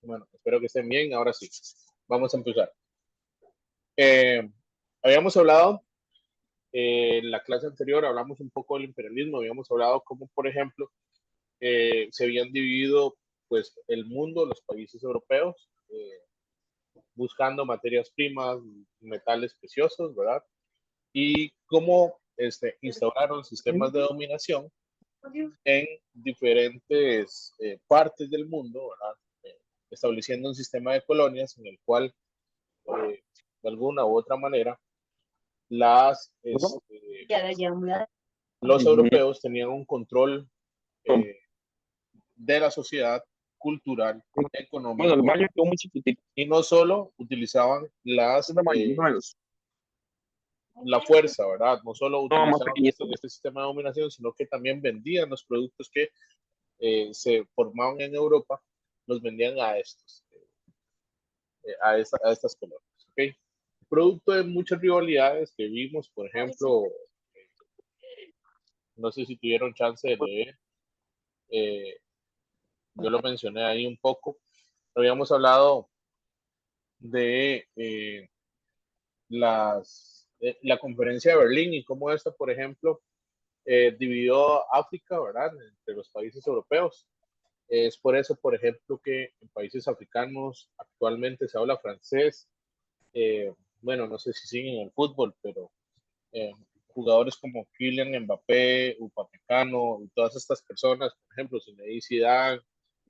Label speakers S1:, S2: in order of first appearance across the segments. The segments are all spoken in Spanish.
S1: Bueno, espero que estén bien. Ahora sí, vamos a empezar. Eh, Habíamos hablado en la clase anterior, hablamos un poco del imperialismo, habíamos hablado cómo, por ejemplo, se habían dividido pues, el mundo, los países europeos, buscando materias primas, metales preciosos, ¿verdad? Y cómo instauraron sistemas de dominación en diferentes partes del mundo, ¿verdad? Estableciendo un sistema de colonias en el cual de alguna u otra manera, los europeos tenían un control de la sociedad cultural,
S2: Bueno, el
S1: económico,
S2: baño quedó muy chiquitito.
S1: y no solo utilizaban la fuerza, ¿verdad? No solo
S2: No, más
S1: utilizaban
S2: pequeñito.
S1: este sistema de dominación, sino que también vendían los productos que se formaban en Europa, los vendían a a estas colonias. ¿Okay? Producto de muchas rivalidades que vimos, por ejemplo, no sé si tuvieron chance de leer, eh, yo lo mencioné ahí un poco, habíamos hablado de la conferencia de Berlín y cómo esta, por ejemplo, dividió África, ¿verdad?, entre los países europeos. Es por eso, por ejemplo, que en países africanos actualmente se habla francés. Bueno, no sé si siguen el fútbol, pero eh, jugadores como Kylian Mbappé, Upamecano y todas estas personas, por ejemplo, Zinedine Zidane,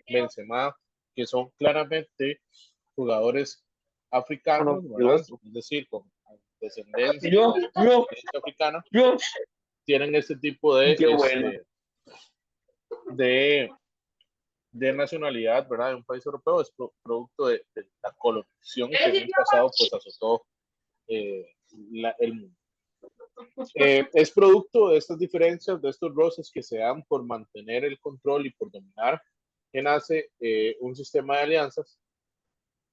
S1: Benzema, que son claramente jugadores africanos, ¿verdad? Es decir, con descendencia, africana,
S2: yo,
S1: tienen este tipo de,
S2: qué bueno.
S1: de, de nacionalidad, ¿verdad? De un país europeo, es producto de la colonización que en un pasado pues azotó el mundo. Es producto de estas diferencias, de estos roces que se dan por mantener el control y por dominar, que nace un sistema de alianzas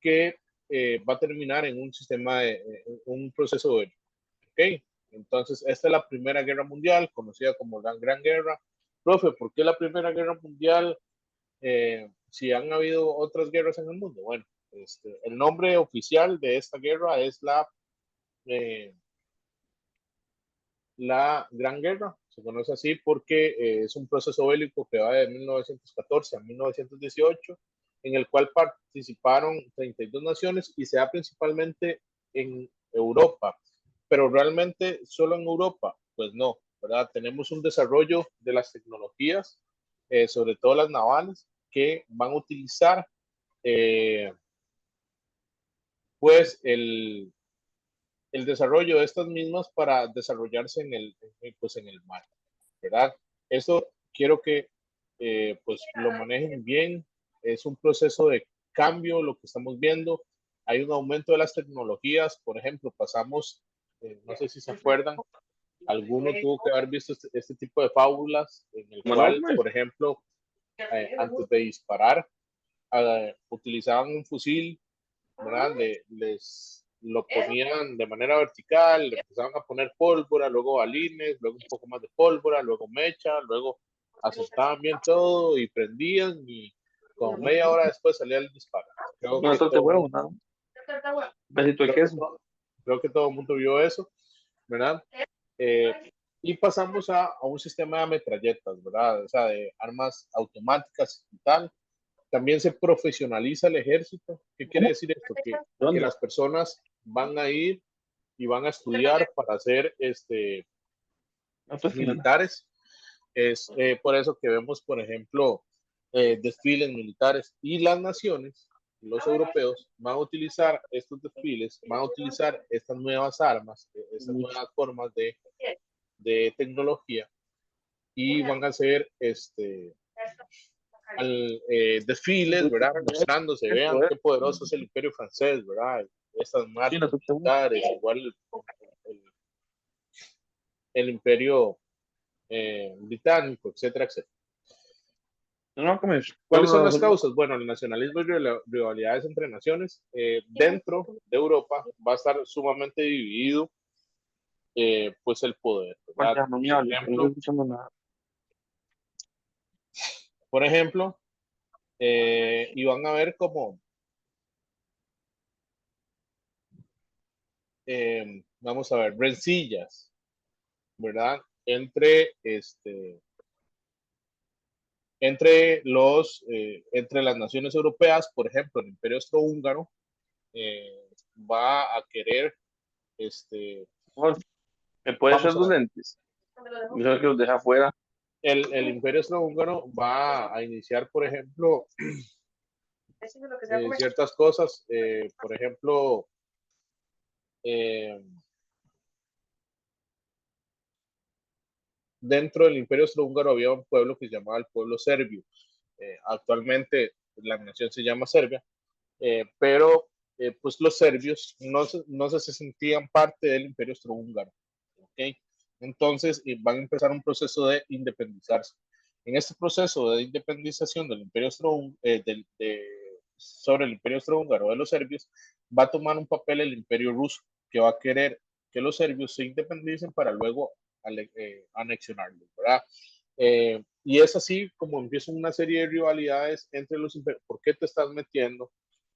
S1: que va a terminar en un sistema un proceso de, ¿ok? Entonces, esta es la Primera Guerra Mundial, conocida como la Gran Guerra. Profe, ¿por qué la Primera Guerra Mundial si han habido otras guerras en el mundo? Bueno, el nombre oficial de esta guerra es la Gran Guerra, se conoce así porque es un proceso bélico que va de 1914 a 1918, en el cual participaron 32 naciones y se da principalmente en Europa, pero realmente solo en Europa, pues no, ¿verdad? Tenemos un desarrollo de las tecnologías, sobre todo las navales, que van a utilizar pues el desarrollo de estas mismas para desarrollarse pues en el mar, ¿verdad? Eso quiero que pues lo manejen bien. Es un proceso de cambio lo que estamos viendo. Hay un aumento de las tecnologías. Por ejemplo, pasamos, no sé si se acuerdan, alguno tuvo que haber visto este tipo de fábulas en el cual, por ejemplo, antes de disparar, utilizaban un fusil, ¿verdad? Les lo ponían de manera vertical, le empezaban a poner pólvora, luego balines, luego un poco más de pólvora, luego mecha, luego asestaban bien todo y prendían y como media hora después salía el disparo. Creo
S2: No,
S1: que
S2: esto te
S1: todo,
S2: huevo, ¿no? Besito de queso.
S1: creo que todo el mundo vio eso, ¿verdad? Eh, y pasamos a un sistema de metralletas, ¿verdad? O sea, de armas automáticas y tal. También se profesionaliza el ejército. ¿Qué quiere decir esto? Que las personas van a ir y van a estudiar para ser militares. Es por eso que vemos, por ejemplo, desfiles militares y las naciones, los europeos, van a utilizar estos desfiles, van a utilizar estas nuevas armas, estas nuevas formas de tecnología y van a hacer desfiles, ¿verdad? Mostrándose, vean qué poderoso es el imperio francés, ¿verdad? Estas marcas militares, igual el imperio británico, etcétera, etcétera.
S2: No comes.
S1: ¿Cuáles son las causas? Bueno, el nacionalismo y rivalidades entre naciones dentro de Europa va a estar sumamente dividido pues el poder, ¿verdad? Por ejemplo, y van a ver como vamos a ver, rencillas, ¿verdad? Entre entre las naciones europeas, por ejemplo, el Imperio Austrohúngaro va a querer,
S2: Por favor, ¿me puedes
S1: vamos
S2: hacer
S1: a
S2: dos
S1: ver,
S2: lentes? Mejor que los deja afuera.
S1: el Imperio Austrohúngaro va a iniciar, por ejemplo, ciertas cosas, por ejemplo, eh, dentro del Imperio Austrohúngaro había un pueblo que se llamaba el pueblo serbio. Actualmente la nación se llama Serbia, pero pues los serbios no se sentían parte del Imperio Austrohúngaro. ¿Okay? Entonces van a empezar un proceso de independizarse. En este proceso de independización del Imperio sobre el Imperio Austrohúngaro de los serbios, va a tomar un papel el Imperio ruso, que va a querer que los serbios se independicen para luego anexionarlos, ¿verdad? Y es así como empieza una serie de rivalidades entre los imperios. ¿Por qué te estás metiendo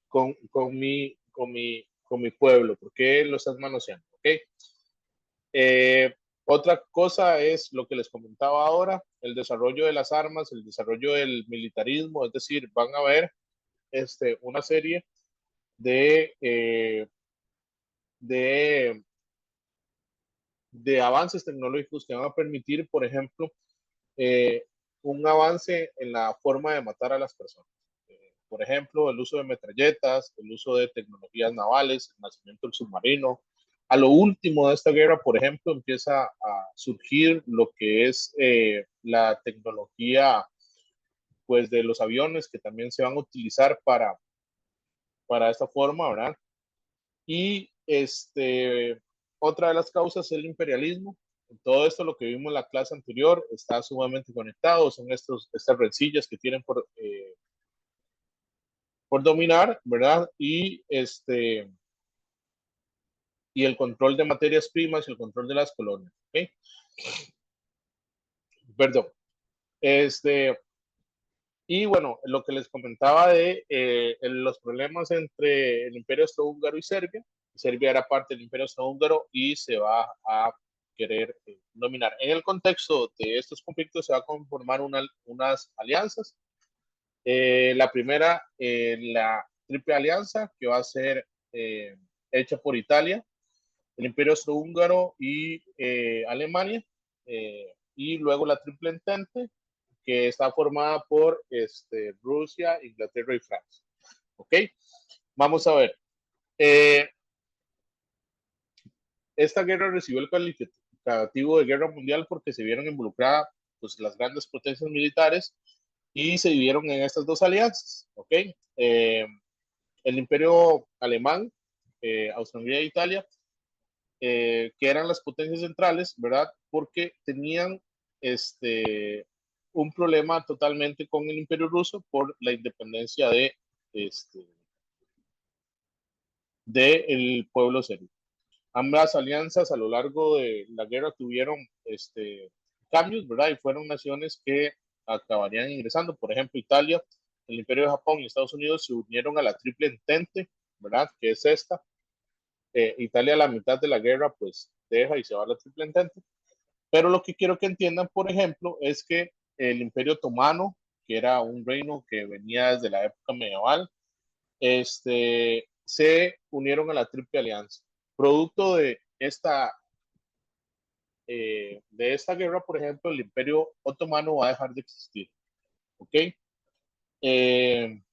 S1: con mi pueblo? ¿Por qué lo estás manoseando? ¿Okay? Otra cosa es lo que les comentaba ahora, el desarrollo de las armas, el desarrollo del militarismo, es decir, van a haber una serie de, de, de avances tecnológicos que van a permitir, por ejemplo, eh, un avance en la forma de matar a las personas. Por ejemplo, el uso de metralletas, el uso de tecnologías navales, el nacimiento del submarino. A lo último de esta guerra, por ejemplo, empieza a surgir lo que es la tecnología pues, de los aviones que también se van a utilizar para esta forma, ¿verdad? Y otra de las causas es el imperialismo. Todo esto, lo que vimos en la clase anterior, está sumamente conectado. Son estas rencillas que tienen por dominar, ¿verdad? Y el control de materias primas y el control de las colonias. ¿Okay? Perdón. Y bueno, lo que les comentaba de los problemas entre el Imperio Austrohúngaro y Serbia. Serbia era parte del Imperio Austrohúngaro y se va a querer dominar. En el contexto de estos conflictos se va a conformar unas alianzas. La primera, la Triple Alianza, que va a ser hecha por Italia, el Imperio Austrohúngaro y Alemania, y luego la Triple Entente, que está formada por Rusia, Inglaterra y Francia. ¿Ok? Vamos a ver. Esta guerra recibió el calificativo de guerra mundial porque se vieron involucradas pues, las grandes potencias militares y se dividieron en estas dos alianzas. ¿Ok? El Imperio Alemán, Austria-Hungría e Italia, que eran las potencias centrales, ¿verdad? Porque tenían un problema totalmente con el Imperio Ruso por la independencia de el pueblo serbio. Ambas alianzas a lo largo de la guerra tuvieron cambios, ¿verdad? Y fueron naciones que acabarían ingresando. Por ejemplo, Italia, el Imperio de Japón y Estados Unidos se unieron a la Triple Entente, ¿verdad? Que es esta. Italia a la mitad de la guerra, pues deja y se va a la Triple Entente. Pero lo que quiero que entiendan, por ejemplo, es que el Imperio Otomano, que era un reino que venía desde la época medieval, se unieron a la Triple Alianza. Producto de esta guerra, por ejemplo, el Imperio Otomano va a dejar de existir. ¿Ok? El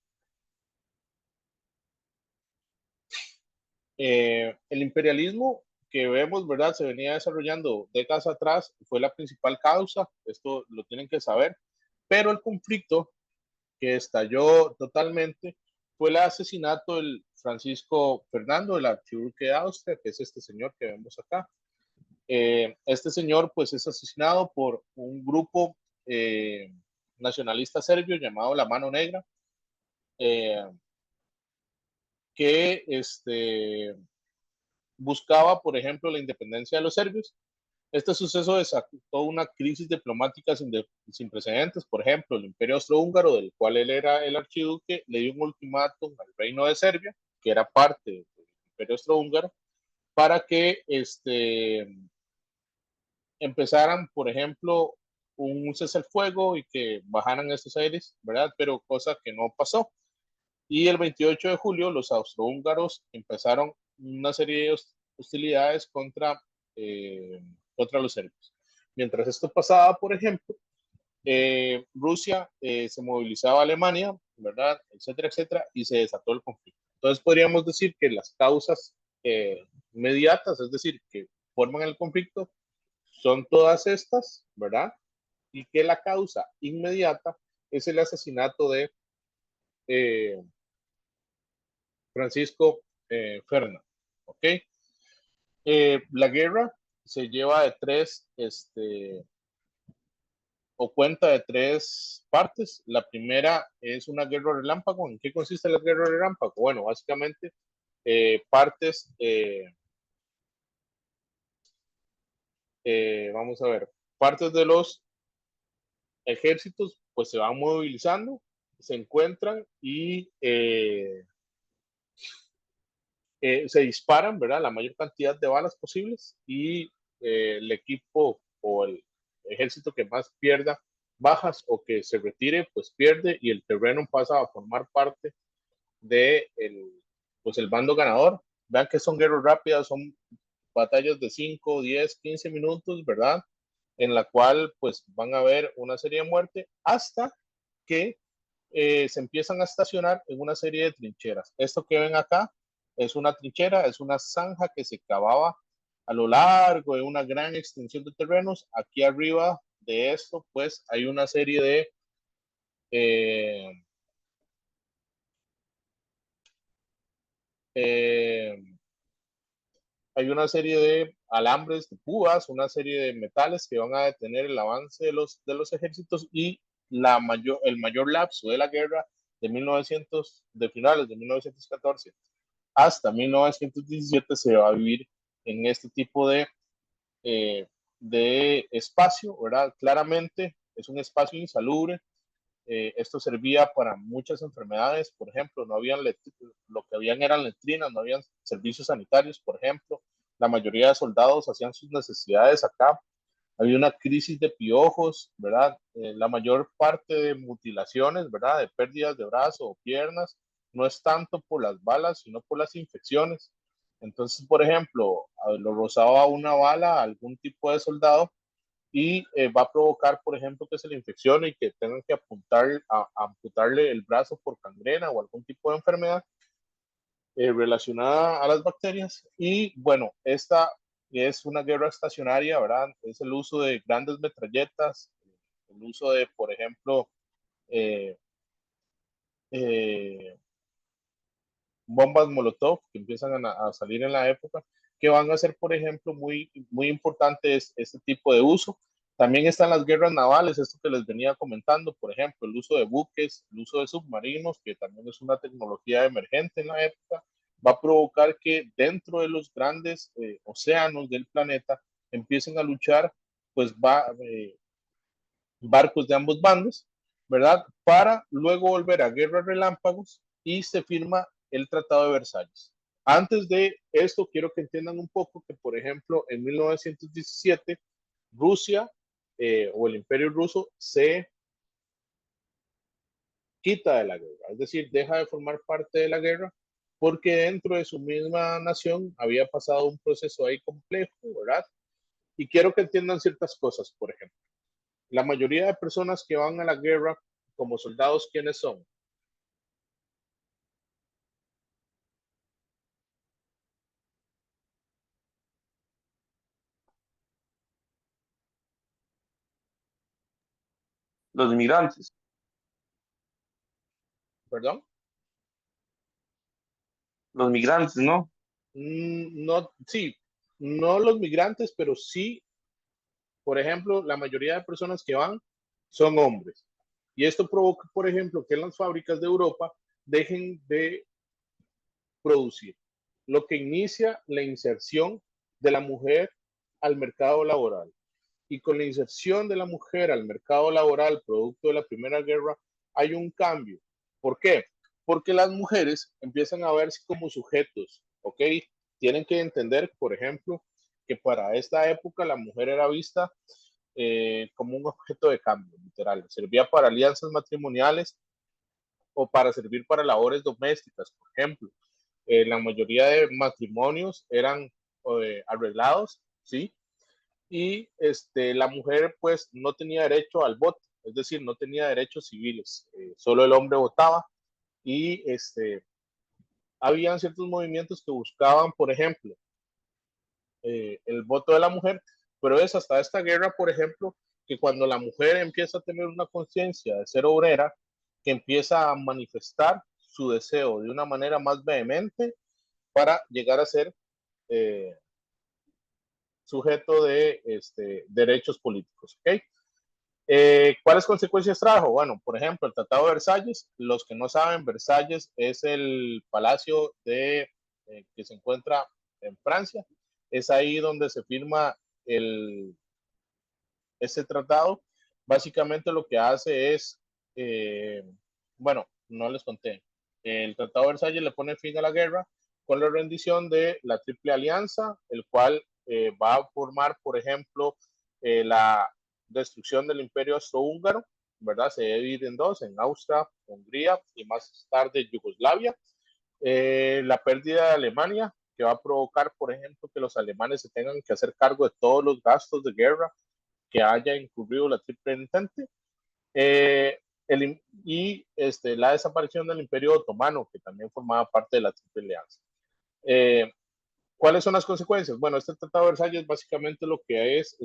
S1: imperialismo que vemos, ¿verdad? Se venía desarrollando décadas atrás, fue la principal causa, esto lo tienen que saber, pero el conflicto que estalló totalmente fue el asesinato del Francisco Fernando, el archiduque de Austria, que es este señor que vemos acá. Este señor, pues, es asesinado por un grupo nacionalista serbio llamado La Mano Negra, eh, que buscaba, por ejemplo, la independencia de los serbios. Este suceso desató una crisis diplomática sin precedentes. Por ejemplo, el Imperio Austrohúngaro, del cual él era el archiduque, le dio un ultimátum al Reino de Serbia, que era parte del Imperio Austrohúngaro, para que empezaran, por ejemplo, un cese al fuego y que bajaran estos aires, ¿verdad? Pero cosa que no pasó. Y el 28 de julio los austrohúngaros empezaron una serie de hostilidades contra los serbios. Mientras esto pasaba, por ejemplo, Rusia se movilizaba a Alemania, ¿verdad? Etcétera, etcétera, y se desató el conflicto. Entonces podríamos decir que las causas inmediatas, es decir, que forman el conflicto, son todas estas, ¿verdad? Y que la causa inmediata es el asesinato de eh, Francisco Fernand, ¿ok? La guerra se lleva de tres, o cuenta de tres partes. La primera es una guerra relámpago. ¿En qué consiste la guerra relámpago? Bueno, básicamente partes, vamos a ver, partes de los ejércitos pues se van movilizando, se encuentran y se disparan, ¿verdad? La mayor cantidad de balas posibles y el equipo o el ejército que más pierda bajas o que se retire, pues pierde y el terreno pasa a formar parte de pues el bando ganador. Vean que son guerras rápidas, son batallas de 5, 10, 15 minutos, ¿verdad? En la cual pues van a haber una serie de muertes hasta que se empiezan a estacionar en una serie de trincheras. Esto que ven acá es una trinchera, es una zanja que se cavaba a lo largo de una gran extensión de terrenos. Aquí arriba de esto, pues hay una serie de eh, eh, hay una serie de alambres, de púas, una serie de metales que van a detener el avance de los ejércitos y el mayor lapso de la guerra de 1900, de finales de 1914 hasta 1917 se va a vivir en este tipo de espacio, ¿verdad? Claramente es un espacio insalubre. Esto servía para muchas enfermedades, por ejemplo, no habían lo que habían eran letrinas, no habían servicios sanitarios, por ejemplo. La mayoría de soldados hacían sus necesidades acá. Había una crisis de piojos, ¿verdad? La mayor parte de mutilaciones, ¿verdad? De pérdidas de brazo o piernas, no es tanto por las balas, sino por las infecciones. Entonces, por ejemplo, lo rozaba una bala a algún tipo de soldado y va a provocar, por ejemplo, que se le infeccione y que tengan que amputarle el brazo por gangrena o algún tipo de enfermedad relacionada a las bacterias. Y bueno, esta es una guerra estacionaria, ¿verdad? Es el uso de grandes metralletas, el uso de, por ejemplo, eh, eh, bombas Molotov que empiezan a salir en la época, que van a ser, por ejemplo, muy importantes este tipo de uso. También están las guerras navales, esto que les venía comentando, por ejemplo, el uso de buques, el uso de submarinos, que también es una tecnología emergente en la época, va a provocar que dentro de los grandes océanos del planeta empiecen a luchar, pues barcos de ambos bandos, ¿verdad? Para luego volver a guerras relámpagos y se firma el Tratado de Versalles. Antes de esto, quiero que entiendan un poco que, por ejemplo, en 1917, Rusia o el Imperio Ruso se quita de la guerra, es decir, deja de formar parte de la guerra porque dentro de su misma nación había pasado un proceso ahí complejo, ¿verdad? Y quiero que entiendan ciertas cosas, por ejemplo. La mayoría de personas que van a la guerra como soldados, ¿quiénes son?
S2: Los migrantes,
S1: ¿Perdón?
S2: los migrantes, ¿no?
S1: No, sí, no los migrantes, pero sí, por ejemplo, la mayoría de personas que van son hombres. Y esto provoca, por ejemplo, que las fábricas de Europa dejen de producir, lo que inicia la inserción de la mujer al mercado laboral. Y con la inserción de la mujer al mercado laboral, producto de la Primera Guerra, hay un cambio. ¿Por qué? Porque las mujeres empiezan a verse como sujetos, ¿ok? tienen que entender, por ejemplo, que para esta época la mujer era vista como un objeto de cambio, literal. Servía para alianzas matrimoniales o para servir para labores domésticas, por ejemplo. La mayoría de matrimonios eran arreglados, ¿sí? Y la mujer pues no tenía derecho al voto, es decir, no tenía derechos civiles, solo el hombre votaba y habían ciertos movimientos que buscaban, por ejemplo, el voto de la mujer, pero es hasta esta guerra, por ejemplo, que cuando la mujer empieza a tener una conciencia de ser obrera, que empieza a manifestar su deseo de una manera más vehemente para llegar a ser eh, sujeto de derechos políticos. ¿Okay? ¿Cuáles consecuencias trajo? Bueno, por ejemplo, el Tratado de Versalles. Los que no saben, Versalles es el palacio que se encuentra en Francia. Es ahí donde se firma este tratado. Básicamente lo que hace es, bueno, no les conté, el Tratado de Versalles le pone fin a la guerra con la rendición de la Triple Alianza, el cual va a formar, por ejemplo, la destrucción del Imperio Austrohúngaro, ¿verdad? Se divide en dos, en Austria, Hungría y más tarde Yugoslavia. La pérdida de Alemania, que va a provocar, por ejemplo, que los alemanes se tengan que hacer cargo de todos los gastos de guerra que haya incurrido la Triple Entente. La desaparición del Imperio Otomano, que también formaba parte de la Triple Alianza. ¿Cuáles son las consecuencias? Bueno, este Tratado de Versalles básicamente lo que es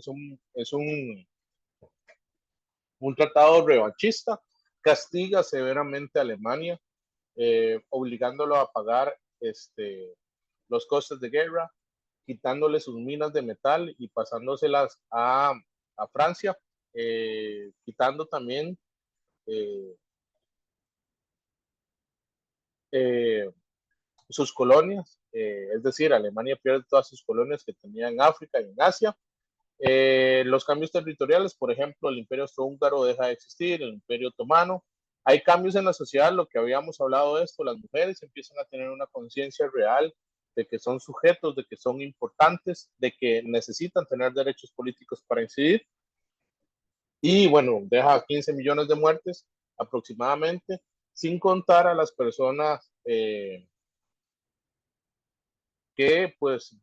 S1: un tratado revanchista, castiga severamente a Alemania, obligándolo a pagar los costes de guerra, quitándole sus minas de metal y pasándoselas a Francia, quitando también eh, eh, sus colonias, es decir, Alemania pierde todas sus colonias que tenía en África y en Asia. Los cambios territoriales, por ejemplo, el Imperio Austrohúngaro deja de existir, el Imperio Otomano. Hay cambios en la sociedad, lo que habíamos hablado de esto, las mujeres empiezan a tener una conciencia real de que son sujetos, de que son importantes, de que necesitan tener derechos políticos para incidir. Y bueno, deja 15 millones de muertes aproximadamente, sin contar a las personas que pues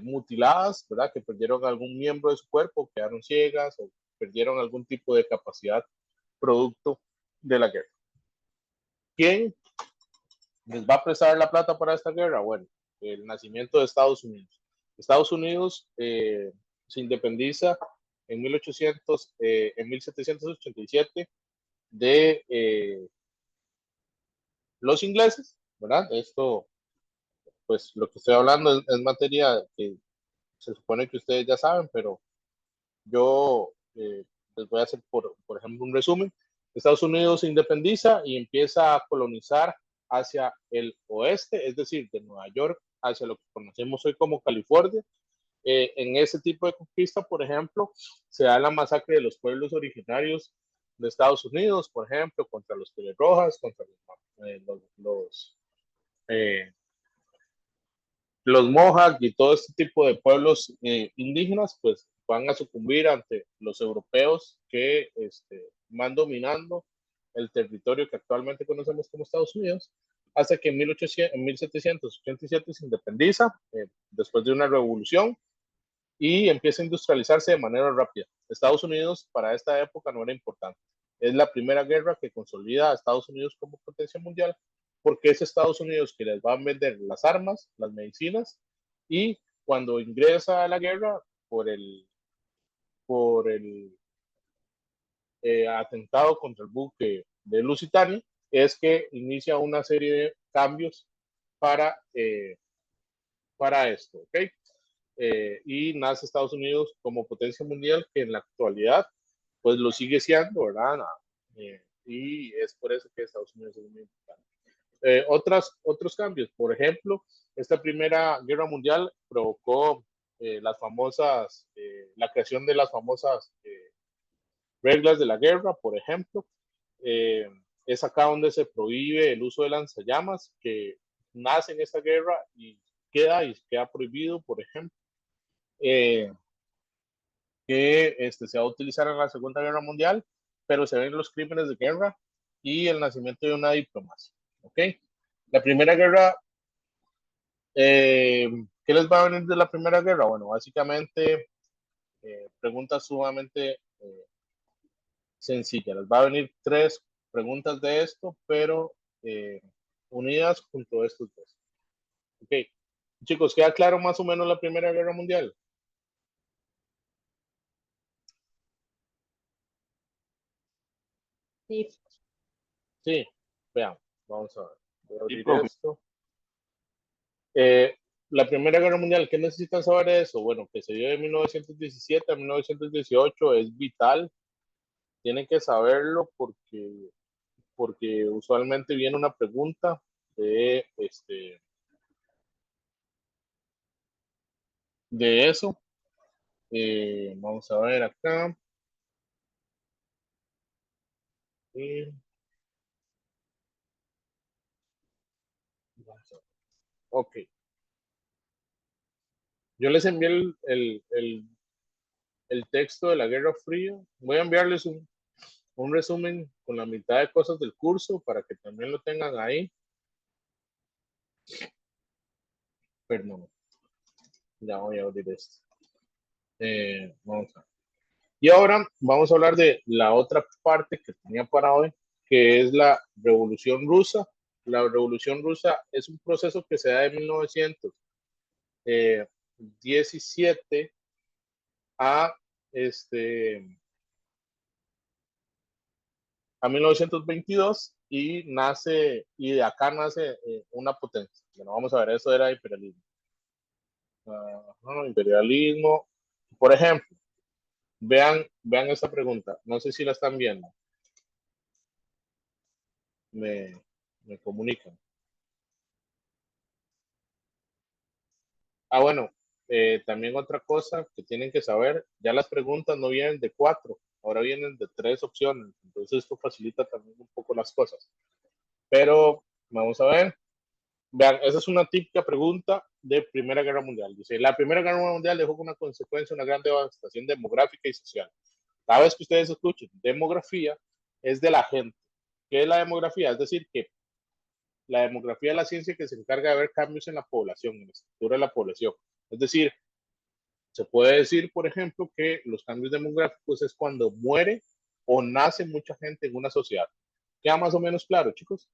S1: mutiladas, ¿verdad? Que perdieron algún miembro de su cuerpo, quedaron ciegas o perdieron algún tipo de capacidad producto de la guerra. ¿Quién les va a prestar la plata para esta guerra? Bueno, el nacimiento de Estados Unidos. Estados Unidos se independiza en 1787 de los ingleses, ¿verdad? Esto, pues lo que estoy hablando es materia que se supone que ustedes ya saben, pero yo les voy a hacer, por ejemplo, un resumen. Estados Unidos se independiza y empieza a colonizar hacia el oeste, es decir, de Nueva York hacia lo que conocemos hoy como California. En ese tipo de conquista, por ejemplo, se da la masacre de los pueblos originarios de Estados Unidos, por ejemplo, contra los Pieles Rojas, contra eh, los Mohawk y todo este tipo de pueblos indígenas, pues van a sucumbir ante los europeos que van dominando el territorio que actualmente conocemos como Estados Unidos, hasta que en 1787 se independiza, después de una revolución, y empieza a industrializarse de manera rápida. Estados Unidos para esta época no era importante. Es la primera guerra que consolida a Estados Unidos como potencia mundial, porque es Estados Unidos que les va a vender las armas, las medicinas, y cuando ingresa a la guerra por el atentado contra el buque de Lusitania, es que inicia una serie de cambios para esto, ¿ok? Y nace Estados Unidos como potencia mundial que en la actualidad pues lo sigue siendo, ¿verdad? Y es por eso que Estados Unidos es muy importante. Otros cambios, por ejemplo, esta primera guerra mundial provocó la creación de las famosas reglas de la guerra, por ejemplo. Eh, es acá donde se prohíbe el uso de lanzallamas que nace en esta guerra y queda y queda prohibido, por ejemplo, que se va a utilizar en la Segunda Guerra Mundial, pero se ven los crímenes de guerra y el nacimiento de una diplomacia. ¿Ok? La Primera Guerra, ¿qué les va a venir de la Primera Guerra? Bueno, básicamente, preguntas sumamente sencillas. Les va a venir tres preguntas de esto, pero unidas junto a estos dos. Ok, chicos, ¿queda claro más o menos la Primera Guerra Mundial?
S3: Sí.
S1: Sí, vean, vamos a ver. Voy a
S2: Sí,
S1: abrir
S2: profe.
S1: esto. La Primera Guerra Mundial, ¿qué necesitan saber de eso? Bueno, que se dio de 1917 a 1918, es vital. Tienen que saberlo porque usualmente viene una pregunta de eso. Vamos a ver acá. Ok. Yo les envié el texto de la Guerra Fría. Voy a enviarles un resumen con la mitad de cosas del curso para que también lo tengan ahí. Perdón, ya voy a abrir esto. Vamos a ver. Y ahora vamos a hablar de la otra parte que tenía para hoy, que es la Revolución Rusa. La Revolución Rusa es un proceso que se da de 1917 a a 1922 y de acá nace una potencia. Bueno, vamos a ver, eso era imperialismo. Imperialismo. Por ejemplo, vean esta pregunta. No sé si la están viendo. Me, me comunican. Bueno, también otra cosa que tienen que saber, ya las preguntas no vienen de 4, ahora vienen de 3 opciones. Entonces esto facilita también un poco las cosas. Pero vamos a ver. Vean, esa es una típica pregunta de Primera Guerra Mundial. Dice, la Primera Guerra Mundial dejó como una consecuencia una gran devastación demográfica y social. Cada vez que ustedes escuchen demografía, es de la gente. ¿Qué es la demografía? Es decir, que la demografía es la ciencia que se encarga de ver cambios en la población, en la estructura de la población. Es decir, se puede decir, por ejemplo, que los cambios demográficos es cuando muere o nace mucha gente en una sociedad. ¿Queda más o menos claro, chicos?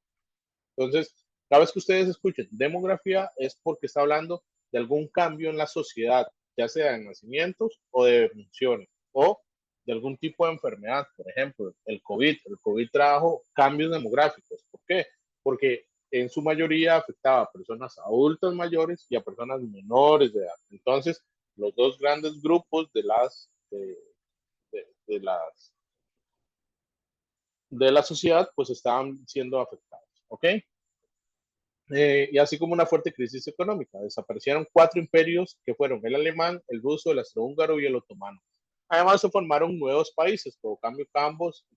S1: Entonces, cada vez que ustedes escuchen demografía es porque está hablando de algún cambio en la sociedad, ya sea de nacimientos o de defunciones, o de algún tipo de enfermedad. Por ejemplo, el COVID. El COVID trajo cambios demográficos. ¿Por qué? Porque en su mayoría afectaba a personas adultas mayores y a personas menores de edad. Entonces, los dos grandes grupos de las de la sociedad pues estaban siendo afectados. ¿Ok? Y así como una fuerte crisis económica. Desaparecieron 4 imperios que fueron el alemán, el ruso, el austrohúngaro y el otomano. Además, se formaron nuevos países, provocando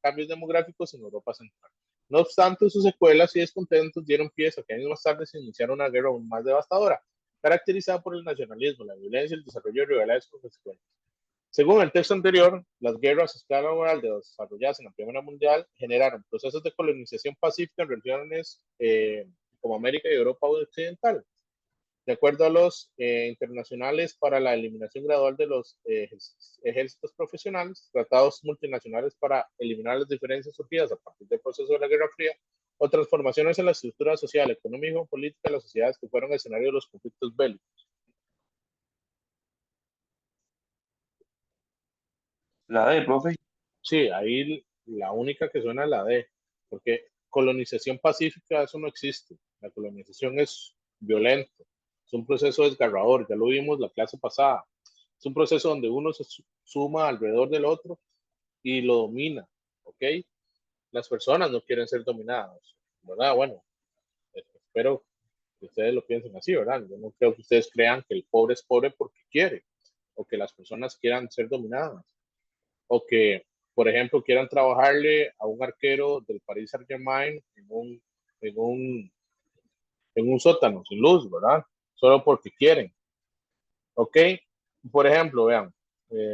S1: cambios demográficos en Europa Central. No obstante, sus secuelas y descontentos dieron pie a que años más tarde se iniciara una guerra aún más devastadora, caracterizada por el nacionalismo, la violencia y el desarrollo de rivalidades consecuentes. Según el texto anterior, las guerras a escala global desarrolladas en la Primera Mundial generaron procesos de colonización pacífica en regiones como América y Europa Occidental. De acuerdo a los internacionales para la eliminación gradual de los ejércitos profesionales, tratados multinacionales para eliminar las diferencias surgidas a partir del proceso de la Guerra Fría, o transformaciones en la estructura social, económica y política de las sociedades que fueron escenario de los conflictos bélicos.
S2: La D, profe.
S1: Sí, ahí la única que suena es la D, porque colonización pacífica, eso no existe. La colonización es violento, es un proceso desgarrador, ya lo vimos la clase pasada. Es un proceso donde uno se suma alrededor del otro y lo domina, ¿ok? Las personas no quieren ser dominadas, ¿verdad? Bueno, espero que ustedes lo piensen así, ¿verdad? Yo no creo que ustedes crean que el pobre es pobre porque quiere, o que las personas quieran ser dominadas o que, por ejemplo, quieran trabajarle a un arquero del Paris Saint-Germain en un sótano sin luz, ¿verdad? solo porque quieren, ¿ok? Por ejemplo, vean,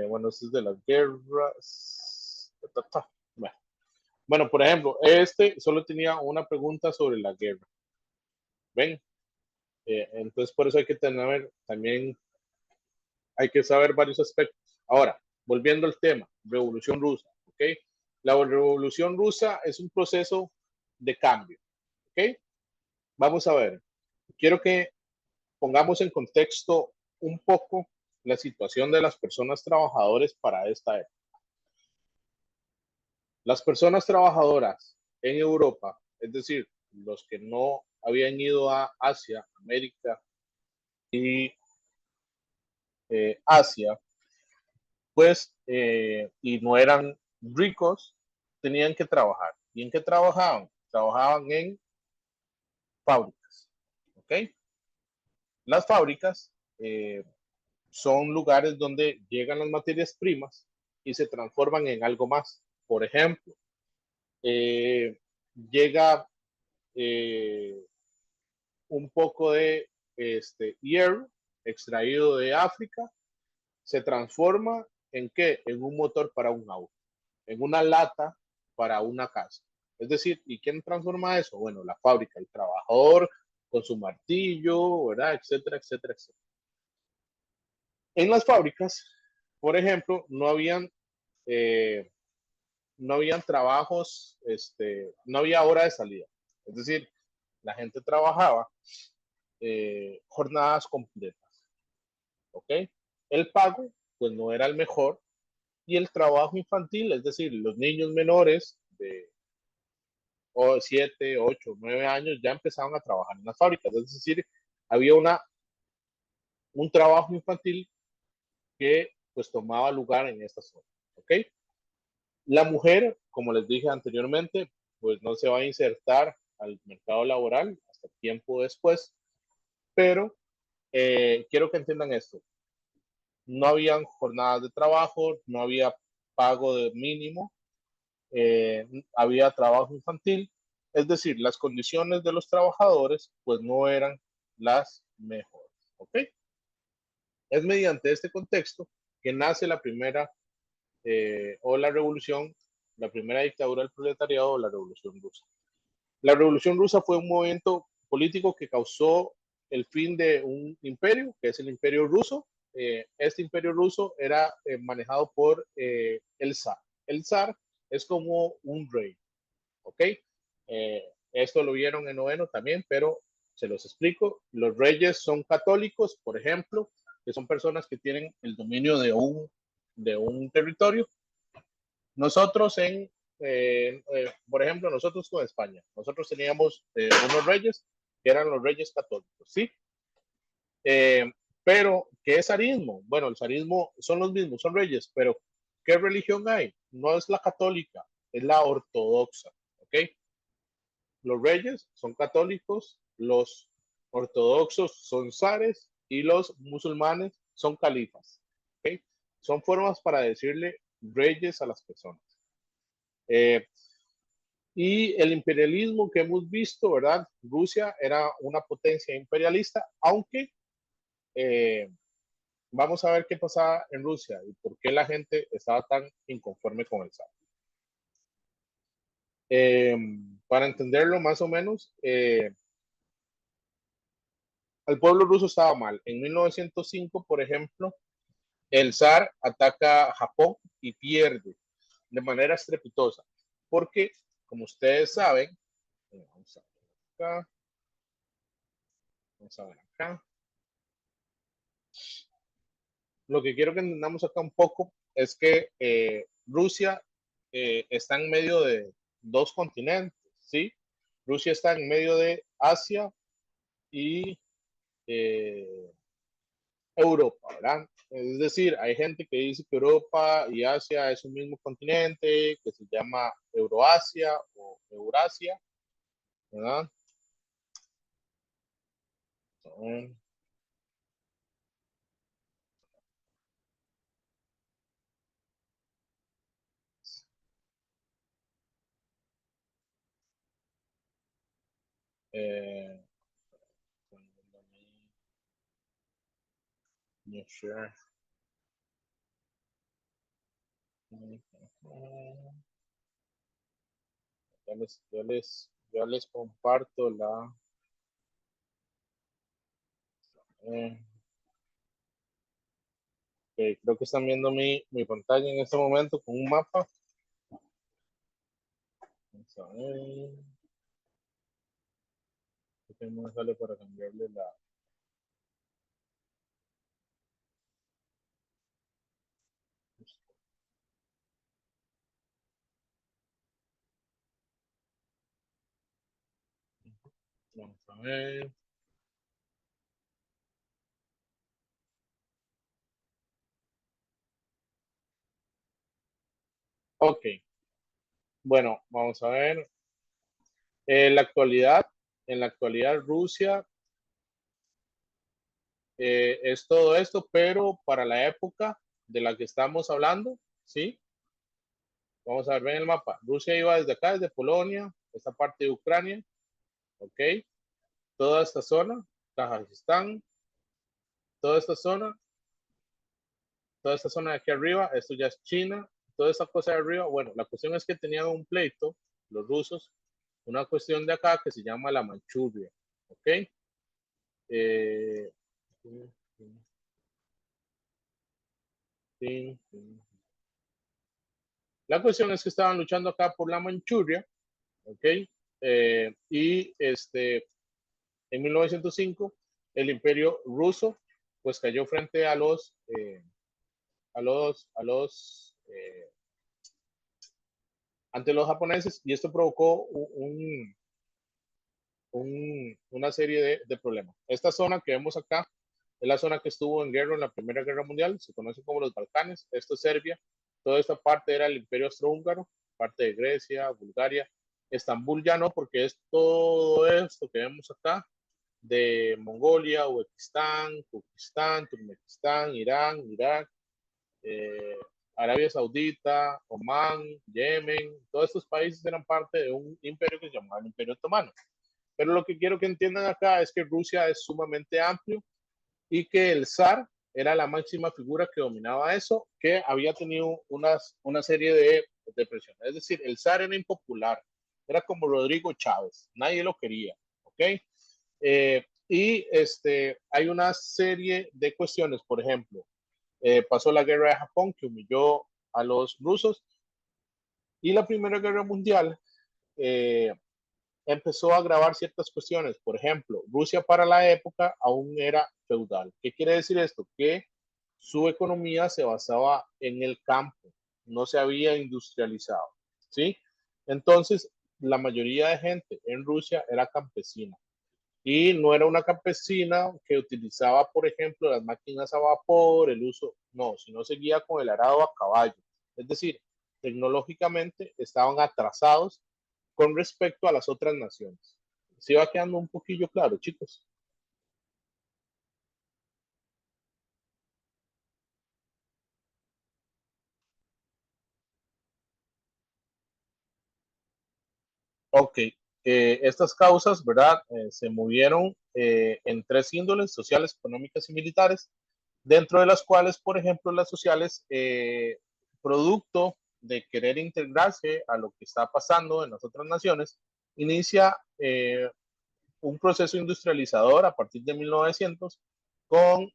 S1: bueno, esto es de las guerras. Bueno, bueno, por ejemplo, este solo tenía una pregunta sobre la guerra, ¿ven? Entonces, por eso hay que tener también, hay que saber varios aspectos. Ahora, volviendo al tema, Revolución Rusa, ¿ok? La Revolución Rusa es un proceso de cambio, ¿ok? Vamos a ver, quiero que pongamos en contexto un poco la situación de las personas trabajadoras para esta época. Las personas trabajadoras en Europa, es decir, los que no habían ido a Asia, América y Asia, pues, y no eran ricos, tenían que trabajar. ¿Y en qué trabajaban? Trabajaban en fábricas, ¿ok? Las fábricas son lugares donde llegan las materias primas y se transforman en algo más. Por ejemplo, eh, llega eh, un poco de hierro extraído de África, se transforma en qué? En un motor para un auto, en una lata para una casa. Es decir, ¿y quién transforma eso? Bueno, la fábrica, el trabajador con su martillo, ¿verdad? Etcétera, etcétera, etcétera. En las fábricas, por ejemplo, eh, no habían trabajos, no había hora de salida. Es decir, la gente trabajaba jornadas completas, ¿ok? El pago, pues no era el mejor, y el trabajo infantil, es decir, los niños menores de 7, 8, 9 años ya empezaban a trabajar en las fábricas, es decir, había un trabajo infantil que pues tomaba lugar en esta zona, ¿ok? La mujer, como les dije anteriormente, pues no se va a insertar al mercado laboral hasta tiempo después, pero quiero que entiendan esto. No habían jornadas de trabajo, no había pago de mínimo, había trabajo infantil, es decir, las condiciones de los trabajadores pues no eran las mejores, ¿ok? Es mediante este contexto que nace la primera o la revolución, la primera dictadura del proletariado o la revolución rusa. La revolución rusa fue un movimiento político que causó el fin de un imperio, que es el imperio ruso. Este imperio ruso era manejado por el zar. El zar es como un rey, ¿ok? Esto lo vieron en noveno también, pero se los explico. Los reyes son católicos, por ejemplo, que son personas que tienen el dominio de un territorio. Nosotros por ejemplo, nosotros con España, nosotros teníamos unos reyes que eran los reyes católicos, ¿sí? Eh, pero, ¿qué es zarismo? Bueno, el zarismo son los mismos, son reyes, pero ¿qué religión hay? No es la católica, es la ortodoxa, ¿ok? Los reyes son católicos, los ortodoxos son zares y los musulmanes son califas, ¿ok? Son formas para decirle reyes a las personas. Eh, y el imperialismo que hemos visto, ¿verdad? Rusia era una potencia imperialista, aunque eh, vamos a ver qué pasaba en Rusia y por qué la gente estaba tan inconforme con el zar. Eh, para entenderlo más o menos, el pueblo ruso estaba mal. En 1905, por ejemplo, el zar ataca a Japón y pierde de manera estrepitosa, porque, como ustedes saben, vamos a ver acá, vamos a ver acá, lo que quiero que entendamos acá un poco es que Rusia está en medio de dos continentes, ¿sí? Rusia está en medio de Asia y eh, Europa, ¿verdad? Es decir, hay gente que dice que Europa y Asia es un mismo continente, que se llama Euroasia o Eurasia, ¿verdad? Son, eh, Yeah, sure. Ya les comparto la. eh, ok, creo que están viendo mi pantalla en este momento con un mapa. Vamos a ver. ¿Qué más sale para cambiarle la? Vamos a ver. Ok, bueno, vamos a ver. En la actualidad Rusia es todo esto, pero para la época de la que estamos hablando, ¿sí? Vamos a ver en el mapa. Rusia iba desde acá, desde Polonia, esta parte de Ucrania, ¿ok? Toda esta zona, Kazajistán, toda esta zona, toda esta zona de aquí arriba, esto ya es China, toda esta cosa de arriba. Bueno, la cuestión es que tenían un pleito, los rusos, una cuestión de acá que se llama la Manchuria, ¿ok? Eh, la cuestión es que estaban luchando acá por la Manchuria, ¿ok? Y en 1905 el imperio ruso pues cayó frente ante los japoneses y esto provocó una serie de problemas. Esta zona que vemos acá es la zona que estuvo en guerra en la Primera Guerra Mundial, se conoce como los Balcanes, esto es Serbia, toda esta parte era el imperio austrohúngaro, parte de Grecia, Bulgaria, Estambul ya no, porque es todo esto que vemos acá, de Mongolia, Uzbekistán, Turkistán, Turkmenistán, Irán, Irak, eh, Arabia Saudita, Omán, Yemen, todos estos países eran parte de un imperio que se llamaba el Imperio Otomano. Pero lo que quiero que entiendan acá es que Rusia es sumamente amplio y que el zar era la máxima figura que dominaba eso, que había tenido una serie de presiones. Es decir, el zar era impopular, era como Rodrigo Chávez, nadie lo quería, ¿ok? Hay una serie de cuestiones, por ejemplo, pasó la guerra de Japón que humilló a los rusos y la Primera Guerra Mundial eh, empezó a agravar ciertas cuestiones. Por ejemplo, Rusia para la época aún era feudal. ¿Qué quiere decir esto? Que su economía se basaba en el campo, no se había industrializado, ¿sí? Entonces, la mayoría de gente en Rusia era campesina y no era una campesina que utilizaba, por ejemplo, las máquinas a vapor, el uso, no, sino seguía con el arado a caballo. Es decir, tecnológicamente estaban atrasados con respecto a las otras naciones. ¿Se va quedando un poquillo claro, chicos? Ok, estas causas, ¿verdad? Se movieron en tres índoles, sociales, económicas y militares, dentro de las cuales, por ejemplo, las sociales, producto de querer integrarse a lo que está pasando en las otras naciones, inicia un proceso industrializador a partir de 1900 con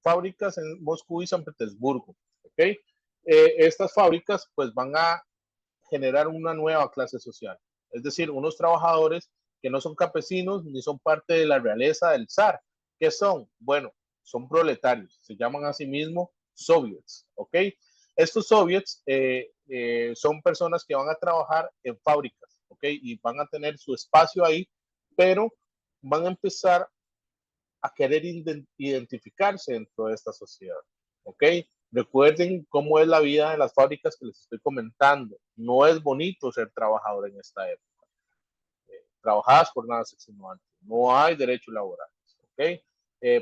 S1: fábricas en Moscú y San Petersburgo. ¿Okay? Estas fábricas pues van a generar una nueva clase social, es decir, unos trabajadores que no son campesinos ni son parte de la realeza del zar. ¿Qué son? Bueno, son proletarios, se llaman a sí mismos soviets, ¿ok? Estos soviets son personas que van a trabajar en fábricas, ¿ok? Y van a tener su espacio ahí, pero van a empezar a querer identificarse dentro de esta sociedad. ¿Ok? Recuerden cómo es la vida en las fábricas que les estoy comentando. No es bonito ser trabajador en esta época. Trabajadas por nada extenuante. No hay derecho laboral. ¿Ok?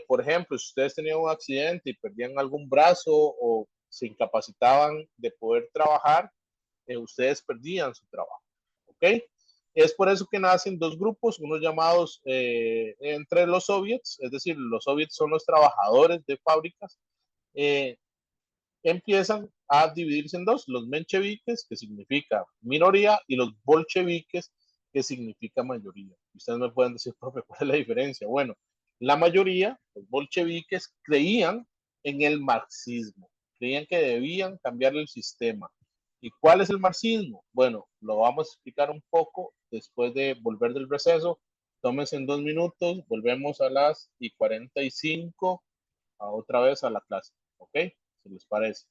S1: Por ejemplo, si ustedes tenían un accidente y perdían algún brazo o se incapacitaban de poder trabajar, ustedes perdían su trabajo. ¿Ok? Es por eso que nacen dos grupos, unos llamados entre los soviets, es decir, los soviets son los trabajadores de fábricas, empiezan a dividirse en dos, los mencheviques, que significa minoría, y los bolcheviques, que significa mayoría. Ustedes me pueden decir, profe, ¿cuál es la diferencia? Bueno, la mayoría, los bolcheviques, creían en el marxismo, creían que debían cambiar el sistema. ¿Y cuál es el marxismo? Bueno, lo vamos a explicar un poco después de volver del receso. Tómense en 2 minutos, volvemos a las y 45 a otra vez a la clase, ¿ok? ¿Se les parece?